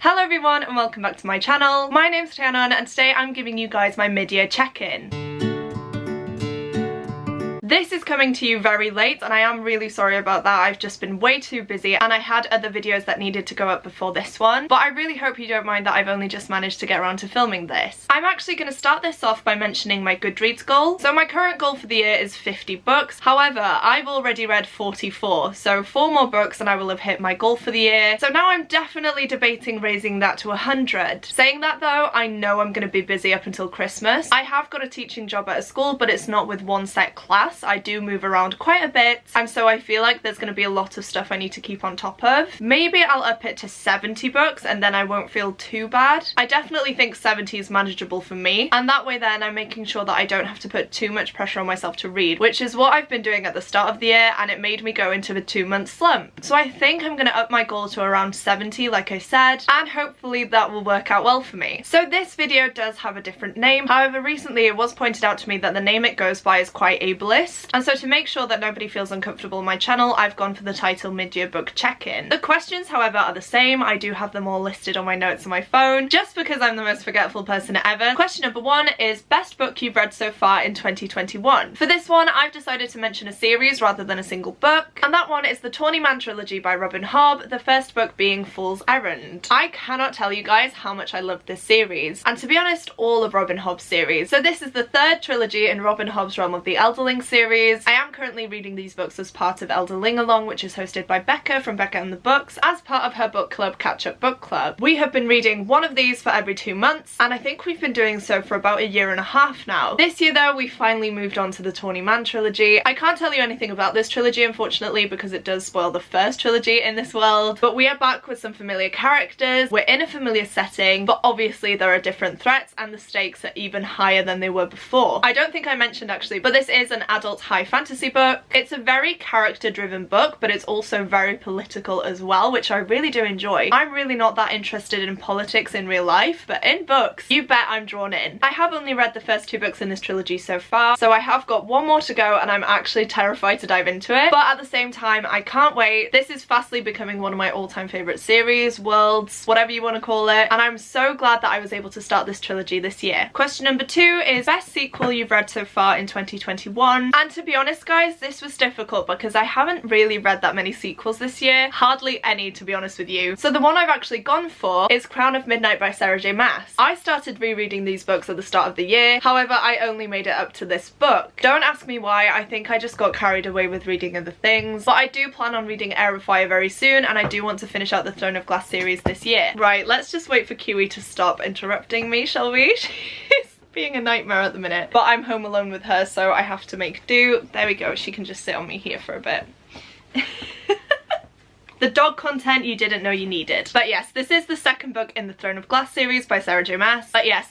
Hello everyone and welcome back to my channel. My name's Rhiannon and today I'm giving you guys my mid-year check-in. This is coming to you very late and I am really sorry about that. I've just been way too busy and I had other videos that needed to go up before this one, but I really hope you don't mind that I've only just managed to get around to filming this. I'm actually going to start this off by mentioning my Goodreads goal. So my current goal for the year is 50 books. However, I've already read 44, so 4 more books and I will have hit my goal for the year. So now I'm definitely debating raising that to 100. Saying that though, I know I'm going to be busy up until Christmas. I have got a teaching job at a school, but it's not with one set class. I do move around quite a bit and so I feel like there's going to be a lot of stuff I need to keep on top of. Maybe I'll up it to 70 books and then I won't feel too bad. I definitely think 70 is manageable for me and that way then I'm making sure that I don't have to put too much pressure on myself to read, which is what I've been doing at the start of the year and it made me go into a 2-month slump. So I think I'm going to up my goal to around 70 like I said, and hopefully that will work out well for me. So this video does have a different name, however recently it was pointed out to me that the name it goes by is quite ableist, and so to make sure that nobody feels uncomfortable on my channel, I've gone for the title Mid-Year Book Check-In. The questions, however, are the same. I do have them all listed on my notes on my phone, just because I'm the most forgetful person ever. Question number 1 is best book you've read so far in 2021. For this one, I've decided to mention a series rather than a single book, and that one is the Tawny Man trilogy by Robin Hobb, the first book being Fool's Errand. I cannot tell you guys how much I love this series, and to be honest, all of Robin Hobb's series. So this is the 3rd trilogy in Robin Hobb's Realm of the Elderling series. I am currently reading these books as part of Elderling Along, which is hosted by Becca from Becca and the Books, as part of her book club Catch Up Book Club. We have been reading one of these for every 2 months, and I think we've been doing so for about 1.5 years now. This year though, we finally moved on to the Tawny Man trilogy. I can't tell you anything about this trilogy unfortunately because it does spoil the first trilogy in this world, but we are back with some familiar characters, we're in a familiar setting, but obviously there are different threats and the stakes are even higher than they were before. I don't think I mentioned actually, but this is an adult high fantasy book. It's a very character-driven book, but it's also very political as well, which I really do enjoy. I'm really not that interested in politics in real life, but in books, you bet I'm drawn in. I have only read the first 2 books in this trilogy so far, so I have got 1 more to go and I'm actually terrified to dive into it, but at the same time, I can't wait. This is fastly becoming one of my all-time favourite series, worlds, whatever you want to call it, and I'm so glad that I was able to start this trilogy this year. Question number 2 is best sequel you've read so far in 2021, and to be honest guys, this was difficult because I haven't really read that many sequels this year, hardly any to be honest with you. So the one I've actually gone for is Crown of Midnight by Sarah J Maas. I started rereading these books at the start of the year, however I only made it up to this book. Don't ask me why, I think I just got carried away with reading other things, but I do plan on reading Heir of Fire very soon and I do want to finish out the Throne of Glass series this year. Right, let's just wait for Kiwi to stop interrupting me, shall we? She's being a nightmare at the minute, but I'm home alone with her so I have to make do. There we go, she can just sit on me here for a bit. The dog content you didn't know you needed. But yes, this is the 2nd book in the Throne of Glass series by Sarah J Maas. It's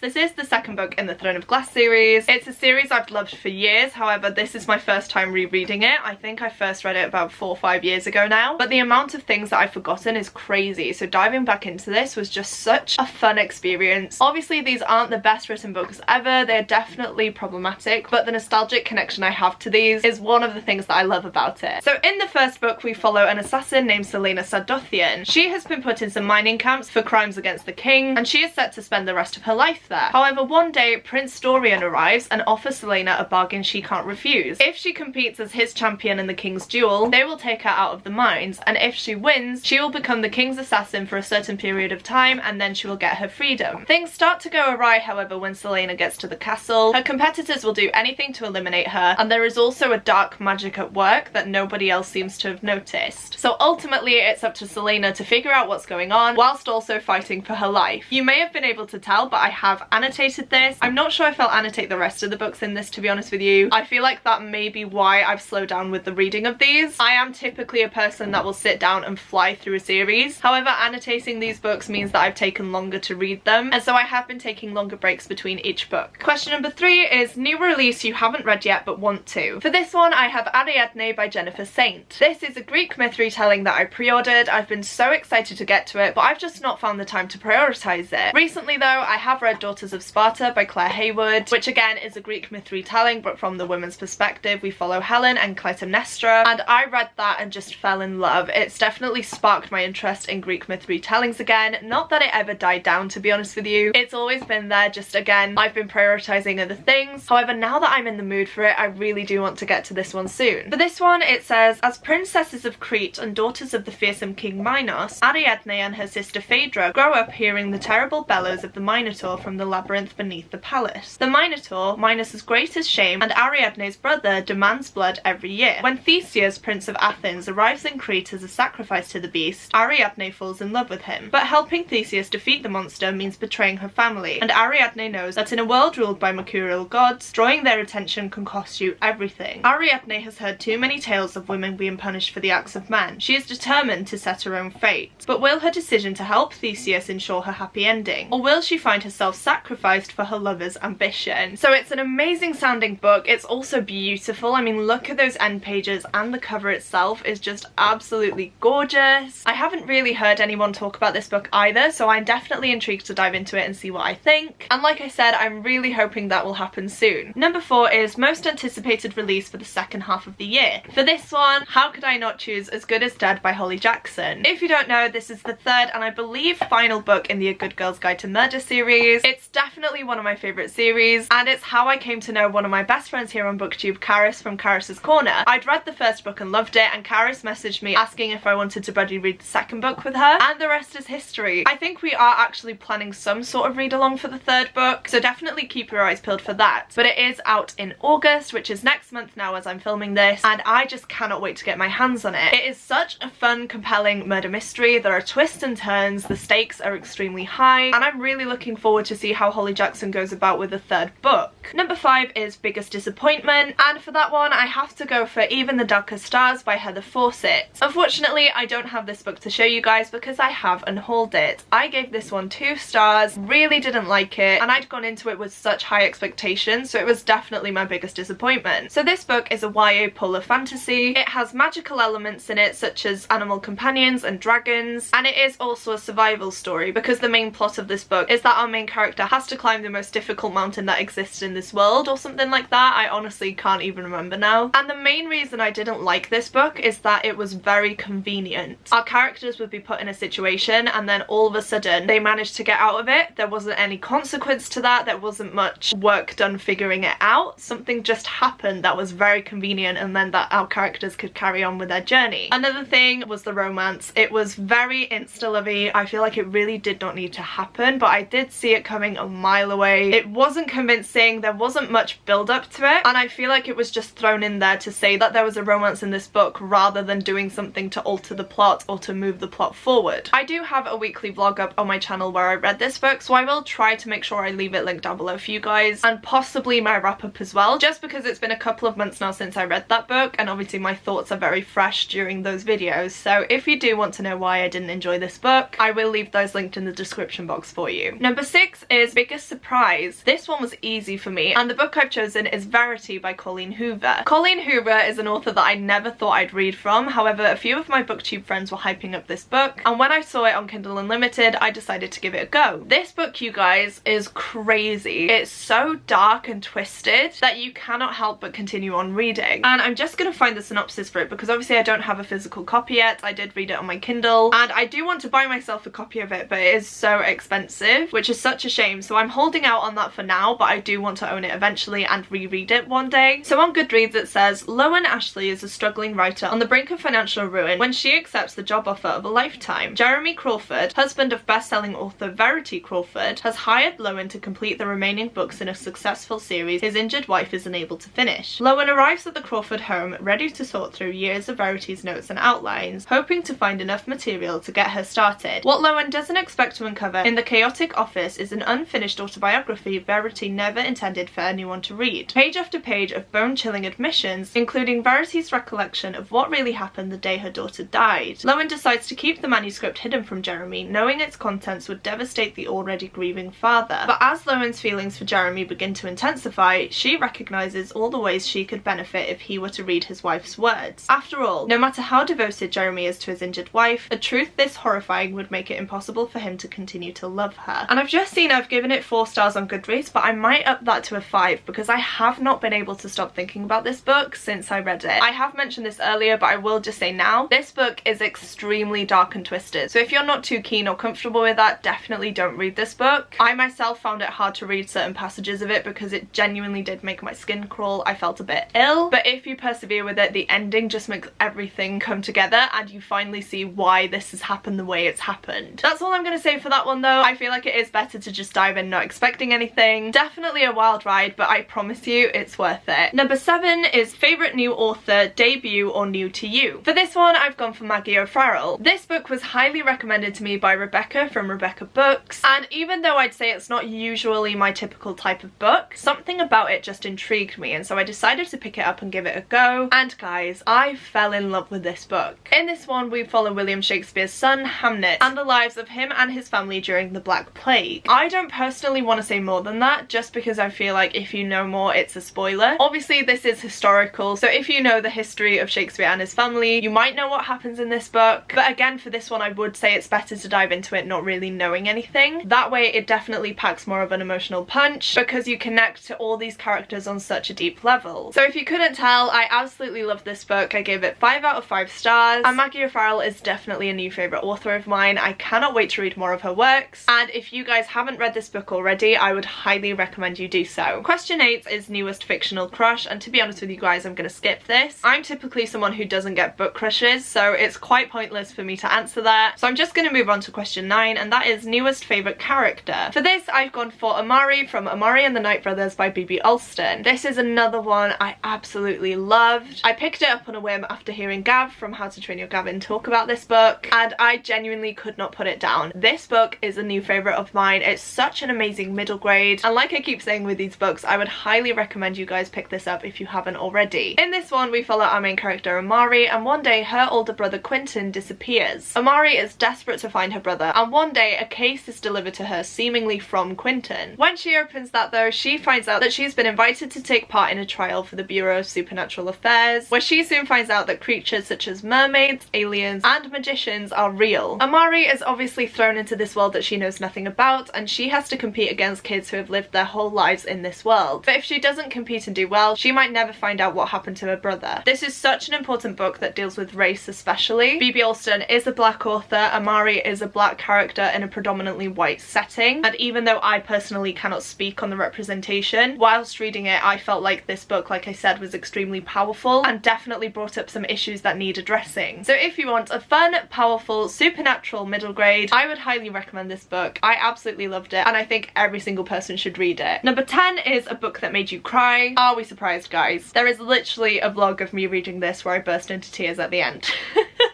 a series I've loved for years, however this is my first time rereading it. I think I first read it about 4 or 5 years ago now, but the amount of things that I've forgotten is crazy, so diving back into this was just such a fun experience. Obviously these aren't the best written books ever, they're definitely problematic, but the nostalgic connection I have to these is one of the things that I love about it. So in the first book we follow an assassin named Selena Sardothian. She has been put in some mining camps for crimes against the king and she is set to spend the rest of her life there. However, one day Prince Dorian arrives and offers Selena a bargain she can't refuse. If she competes as his champion in the king's duel, they will take her out of the mines, and if she wins, she will become the king's assassin for a certain period of time and then she will get her freedom. Things start to go awry however when Selena gets to the castle. Her competitors will do anything to eliminate her, and there is also a dark magic at work that nobody else seems to have noticed. So ultimately it's up to Selena to figure out what's going on whilst also fighting for her life. You may have been able to tell, but I have annotated this. I'm not sure if I'll annotate the rest of the books in this, to be honest with you. I feel like that may be why I've slowed down with the reading of these. I am typically a person that will sit down and fly through a series. However, annotating these books means that I've taken longer to read them, and so I have been taking longer breaks between each book. Question number 3 is new release you haven't read yet but want to. For this one, I have Ariadne by Jennifer Saint. This is a Greek myth retelling that I pre-ordered. I've been so excited to get to it, but I've just not found the time to prioritize it. Recently though, I have read Daughters of Sparta by Claire Haywood, which again is a Greek myth retelling, but from the women's perspective. We follow Helen and Clytemnestra, and I read that and just fell in love. It's definitely sparked my interest in Greek myth retellings again. Not that it ever died down, to be honest with you. It's always been there, just again, I've been prioritizing other things. However, now that I'm in the mood for it, I really do want to get to this one soon. For this one, it says, as princesses of Crete and daughters of the fearsome King Minos, Ariadne and her sister Phaedra grow up hearing the terrible bellows of the Minotaur from the labyrinth beneath the palace. The Minotaur, Minos's greatest shame and Ariadne's brother, demands blood every year. When Theseus, prince of Athens, arrives in Crete as a sacrifice to the beast, Ariadne falls in love with him. But helping Theseus defeat the monster means betraying her family, and Ariadne knows that in a world ruled by mercurial gods, drawing their attention can cost you everything. Ariadne has heard too many tales of women being punished for the acts of men. She is determined to set her own fate. But will her decision to help Theseus ensure her happy ending? Or will she find herself sacrificed for her lover's ambition? So it's an amazing sounding book. It's also beautiful. I mean, look at those end pages, and the cover itself is just absolutely gorgeous. I haven't really heard anyone talk about this book either, so I'm definitely intrigued to dive into it and see what I think. And like I said, I'm really hoping that will happen soon. Number 4 is most anticipated release for the second half of the year. For this one, how could I not choose As Good as Dead by Holly Jackson? If you don't know, this is the third and I believe final book in the A Good Girl's Guide to Murder series. It's definitely one of my favourite series, and it's how I came to know one of my best friends here on BookTube, Caris from Caris's Corner. I'd read the first book and loved it, and Caris messaged me asking if I wanted to buddy read the second book with her, and the rest is history. I think we are actually planning some sort of read along for the third book, so definitely keep your eyes peeled for that. But it is out in August, which is next month now as I'm filming this, and I just cannot wait to get my hands on it. It is such a fun, compelling murder mystery. There are twists and turns, the stakes are extremely high, and I'm really looking forward to see how Holly Jackson goes about with the third book. Number 5 is Biggest Disappointment, and for that one I have to go for Even the Darker Stars by Heather Fawcett. Unfortunately, I don't have this book to show you guys because I have unhauled it. I gave this one 2 stars, really didn't like it, and I'd gone into it with such high expectations, so it was definitely my biggest disappointment. So this book is a YA polar fantasy. It has magical elements in it such as animal companions and dragons, and it is also a survival story because the main plot of this book is that our main character has to climb the most difficult mountain that exists in this world or something like that. I honestly can't even remember now. And the main reason I didn't like this book is that it was very convenient. Our characters would be put in a situation and then all of a sudden they managed to get out of it. There wasn't any consequence to that. There wasn't much work done figuring it out. Something just happened that was very convenient and meant that our characters could carry on with their journey. Another thing was the romance. It was very insta-lovey. I feel like it really did not need to happen, but I did see it coming a mile away. It wasn't convincing. There wasn't much build up to it, and I feel like it was just thrown in there to say that there was a romance in this book rather than doing something to alter the plot or to move the plot forward. I do have a weekly vlog up on my channel where I read this book, so I will try to make sure I leave it linked down below for you guys, and possibly my wrap up as well, just because it's been a couple of months now since I read that book, and obviously my thoughts are very fresh during those videos. So if you do want to know why I didn't enjoy this book, I will leave those linked in the description box for you. Number 6 is Biggest Surprise. This one was easy for me, and the book I've chosen is Verity by Colleen Hoover. Colleen Hoover is an author that I never thought I'd read from. However, a few of my BookTube friends were hyping up this book, and when I saw it on Kindle Unlimited, I decided to give it a go. This book, you guys, is crazy. It's so dark and twisted that you cannot help but continue on reading. And I'm just gonna find the synopsis for it because obviously I don't have a physical copy yet. I did read it on my Kindle, and I do want to buy myself a copy of it, but it is so expensive, which is such a shame. So I'm holding out on that for now, but I do want to own it eventually and reread it one day. So on Goodreads it says, Loan Ashley is a struggling writer on the brink of financial ruin when she accepts the job offer of a lifetime. Jeremy Crawford, husband of best-selling author Verity Crawford, has hired Loan to complete the remaining books in a successful series his injured wife is unable to finish. Loan arrives at the Crawford home ready to sort through years of Verity's notes and outlines, hoping to find enough material to get her started. What Loan doesn't expect to uncover in the chaotic office is an unfinished autobiography Verity never intended for anyone to read. Page after page of bone-chilling admissions, including Verity's recollection of what really happened the day her daughter died. Loan decides to keep the manuscript hidden from Jeremy, knowing its contents would devastate the already grieving father. But as Loan's feelings for Jeremy begin to intensify, she recognises all the ways she could benefit if he were to read his wife's words. After all, no matter how devoted Jeremy is to his injured wife, a truth this horrifying would make it impossible for him to continue to love her. And I've just seen I've given it 4 stars on Goodreads, but I might up that to a 5 because I have not been able to stop thinking about this book since I read it. I have mentioned this earlier, but I will just say now, this book is extremely dark and twisted. So if you're not too keen or comfortable with that, definitely don't read this book. I myself found it hard to read certain passages of it because it genuinely did make my skin crawl. I felt a bit ill, but if you persevere with it, the ending just makes everything come together and you finally see why this has happened the way it's happened. That's all I'm gonna say for that one though. I feel like it is better to just dive in not expecting anything. Definitely a wild ride, but I promise you it's worth it. Number 7 is favourite new author, debut or new to you. For this one I've gone for Maggie O'Farrell. This book was highly recommended to me by Rebecca from Rebecca Books, and even though I'd say it's not usually my typical type of book, something about it just intrigued me, and so I decided to pick it up and give it a go. And guys, I fell in love with this book. In this one we follow William Shakespeare's son Hamnet and the lives of him and his family during the Black Plague. I don't personally want to say more than that just because I feel like if you know more it's a spoiler. Obviously this is historical, so if you know the history of Shakespeare and his family you might know what happens in this book, but again for this one I would say it's better to dive into it not really knowing anything. That way it definitely packs more of an emotional punch because you connect to all these characters on such a deep level. So if you couldn't tell, I absolutely love this book. I gave it 5 out of 5 stars, and Maggie O'Farrell is definitely a new favourite author of mine. I cannot wait to read more of her works, and if you guys haven't read this book already I would highly recommend you do so. Question 8 is newest fictional crush, and to be honest with you guys I'm going to skip this. I'm typically someone who doesn't get book crushes, so it's quite pointless for me to answer that, so I'm just going to move on to question 9, and that is newest favourite character. For this I've gone for Amari from Amari and the Night Brothers by B.B. Alston. This is another one I absolutely loved. I picked it up on a whim after hearing Gav from How to Train Your Gavin talk about this book, and I genuinely could not put it down. This book is a new favourite of mine. It's such an amazing middle grade, and like I keep saying with these books, I would highly recommend you guys pick this up if you haven't already. In this one we follow our main character Amari, and one day her older brother Quentin disappears. Amari is desperate to find her brother, and one day a case is delivered to her seemingly from Quentin. When she opens that though, she finds out that she's been invited to take part in a trial for the Bureau of Supernatural Affairs, where she soon finds out that creatures such as mermaids, aliens, and magicians are real. Amari is obviously thrown into this world that she knows nothing about, and she has to compete against kids who have lived their whole lives in this world. But if she doesn't compete and do well, she might never find out what happened to her brother. This is such an important book that deals with race especially. B.B. Alston is a black author, Amari is a black character in a predominantly white setting, and even though I personally cannot speak on the representation, whilst reading it I felt like this book, like I said, was extremely powerful and definitely brought up some issues that need addressing. So if you want a fun, powerful, supernatural middle grade, I would highly recommend this book. I absolutely loved it and I think every single person should read it. Number 10 is a book that made you cry. Are we surprised, guys? There is literally a vlog of me reading this where I burst into tears at the end.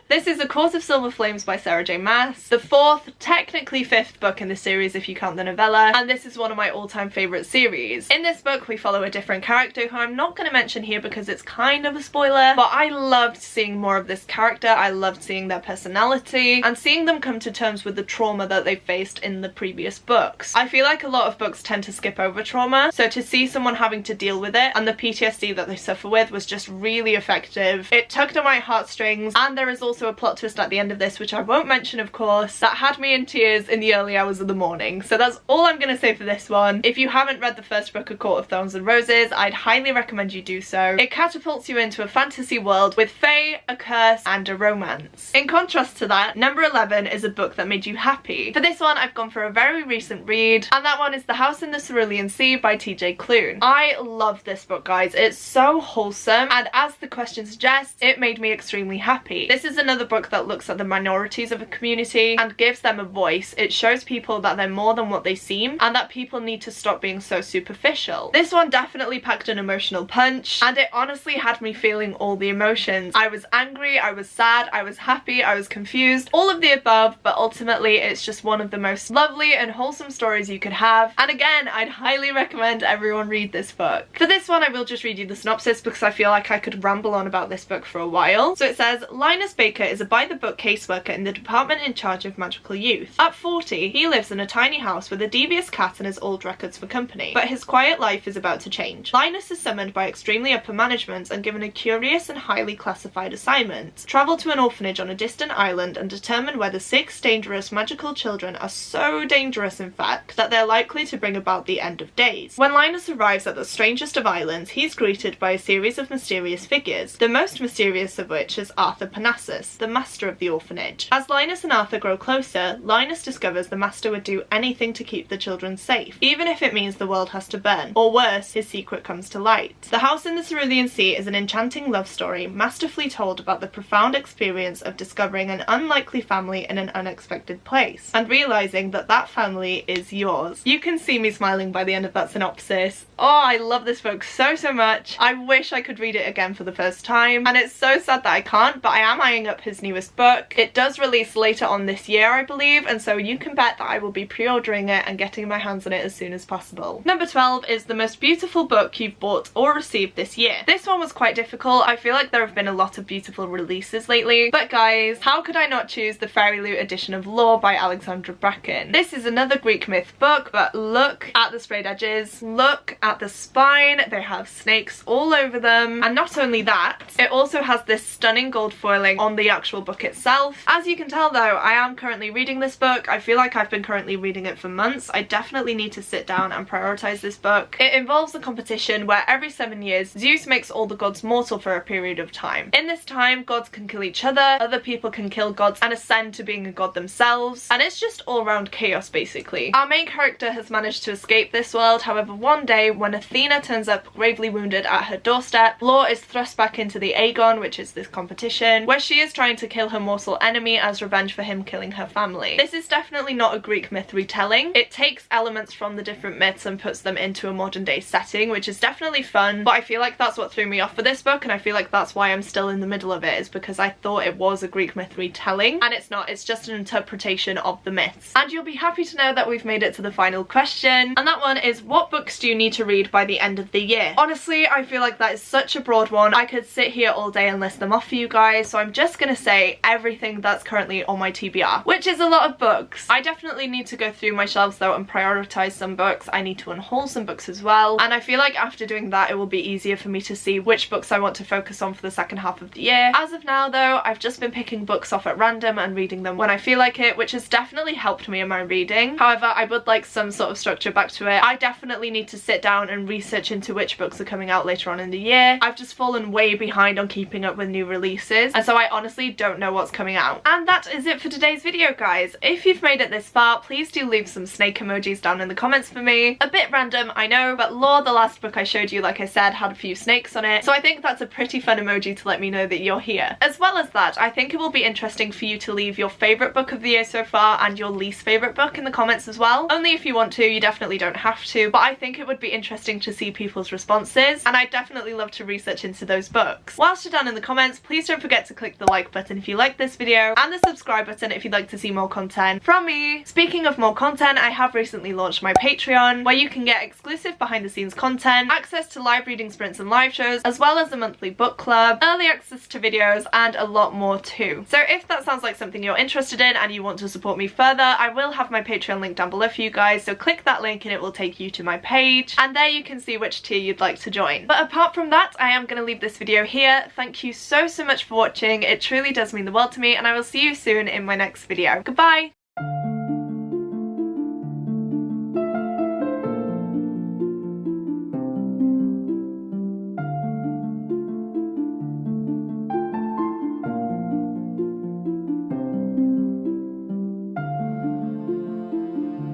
This is A Court of Silver Flames by Sarah J Maas, the 4th, technically 5th book in the series if you count the novella, and this is one of my all-time favourite series. In this book we follow a different character who I'm not going to mention here because it's kind of a spoiler, but I loved seeing more of this character. I loved seeing their personality and seeing them come to terms with the trauma that they faced in the previous books. I feel like a lot of books tend to skip over trauma, so to see someone having to deal with it and the PTSD that they suffer with was just really effective. It tugged at my heartstrings, and there is also a plot twist at the end of this, which I won't mention of course, that had me in tears in the early hours of the morning. So that's all I'm gonna say for this one. If you haven't read the first book, A Court of Thorns and Roses, I'd highly recommend you do so. It catapults you into a fantasy world with fae, a curse, and a romance. In contrast to that, number 11 is a book that made you happy. For this one I've gone for a very recent read, and that one is The House in the Cerulean Sea by TJ Klune. I love this book, guys. It's so wholesome, and as the question suggests, it made me extremely happy. This is another book that looks at the minorities of a community and gives them a voice. It shows people that they're more than what they seem and that people need to stop being so superficial. This one definitely packed an emotional punch, and it honestly had me feeling all the emotions. I was angry, I was sad, I was happy, I was confused, all of the above, but ultimately it's just one of the most lovely and wholesome stories you could have, and again I'd highly recommend everyone read this book. For this one I will just read you the synopsis because I feel like I could ramble on about this book for a while. So it says, Linus Baker Baker is a by-the-book caseworker in the department in charge of magical youth. At 40, he lives in a tiny house with a devious cat and his old records for company, but his quiet life is about to change. Linus is summoned by extremely upper management and given a curious and highly classified assignment. Travel to an orphanage on a distant island and determine whether 6 dangerous magical children are so dangerous, in fact, that they're likely to bring about the end of days. When Linus arrives at the strangest of islands, he's greeted by a series of mysterious figures, the most mysterious of which is Arthur Parnassus, the master of the orphanage. As Linus and Arthur grow closer, Linus discovers the master would do anything to keep the children safe, even if it means the world has to burn, or worse, his secret comes to light. The House in the Cerulean Sea is an enchanting love story, masterfully told about the profound experience of discovering an unlikely family in an unexpected place, and realising that that family is yours. You can see me smiling by the end of that synopsis. Oh, I love this book so much. I wish I could read it again for the first time, and it's so sad that I can't, but I am eyeing up his newest book. It does release later on this year, I believe, and so you can bet that I will be pre-ordering it and getting my hands on it as soon as possible. Number 12 is the most beautiful book you've bought or received this year. This one was quite difficult. I feel like there have been a lot of beautiful releases lately, but guys, how could I not choose the Fairy Loot edition of Lore by Alexandra Bracken? This is another Greek myth book, but look at the sprayed edges, look at the spine, they have snakes all over them, and not only that, it also has this stunning gold foiling on the actual book itself. As you can tell though, I am currently reading this book. I feel like I've been currently reading it for months. I definitely need to sit down and prioritize this book. It involves a competition where every 7 years, Zeus makes all the gods mortal for a period of time. In this time, gods can kill each other people can kill gods and ascend to being a god themselves, and it's just all around chaos basically. Our main character has managed to escape this world, however one day when Athena turns up gravely wounded at her doorstep, Lore is thrust back into the Aegon, which is this competition, where she is trying to kill her mortal enemy as revenge for him killing her family. This is definitely not a Greek myth retelling. It takes elements from the different myths and puts them into a modern day setting, which is definitely fun, but I feel like that's what threw me off for this book, and I feel like that's why I'm still in the middle of it, is because I thought it was a Greek myth retelling, and it's not. It's just an interpretation of the myths. And you'll be happy to know that we've made it to the final question, and that one is, what books do you need to read by the end of the year? Honestly, I feel like that is such a broad one. I could sit here all day and list them off for you guys, so I'm just gonna say everything that's currently on my TBR, which is a lot of books. I definitely need to go through my shelves though and prioritize some books. I need to unhaul some books as well, and I feel like after doing that it will be easier for me to see which books I want to focus on for the second half of the year. As of now though, I've just been picking books off at random and reading them when I feel like it, which has definitely helped me in my reading. However, I would like some sort of structure back to it. I definitely need to sit down and research into which books are coming out later on in the year. I've just fallen way behind on keeping up with new releases, and so I honestly don't know what's coming out. And that is it for today's video, guys. If you've made it this far, please do leave some snake emojis down in the comments for me. A bit random, I know, but Lore, the last book I showed you, like I said, had a few snakes on it, so I think that's a pretty fun emoji to let me know that you're here. As well as that, I think it will be interesting for you to leave your favourite book of the year so far and your least favourite book in the comments as well. Only if you want to, you definitely don't have to, but I think it would be interesting to see people's responses, and I'd definitely love to research into those books. Whilst you're down in the comments, please don't forget to click the like button if you like this video, and the subscribe button if you'd like to see more content from me. Speaking of more content, I have recently launched my Patreon, where you can get exclusive behind the scenes content, access to live reading sprints and live shows, as well as a monthly book club, early access to videos, and a lot more too. So if that sounds like something you're interested in and you want to support me further, I will have my Patreon link down below for you guys, so click that link and it will take you to my page, and there you can see which tier you'd like to join. But apart from that, I am going to leave this video here. Thank you so much for watching. It truly does mean the world to me, and I will see you soon in my next video. Goodbye!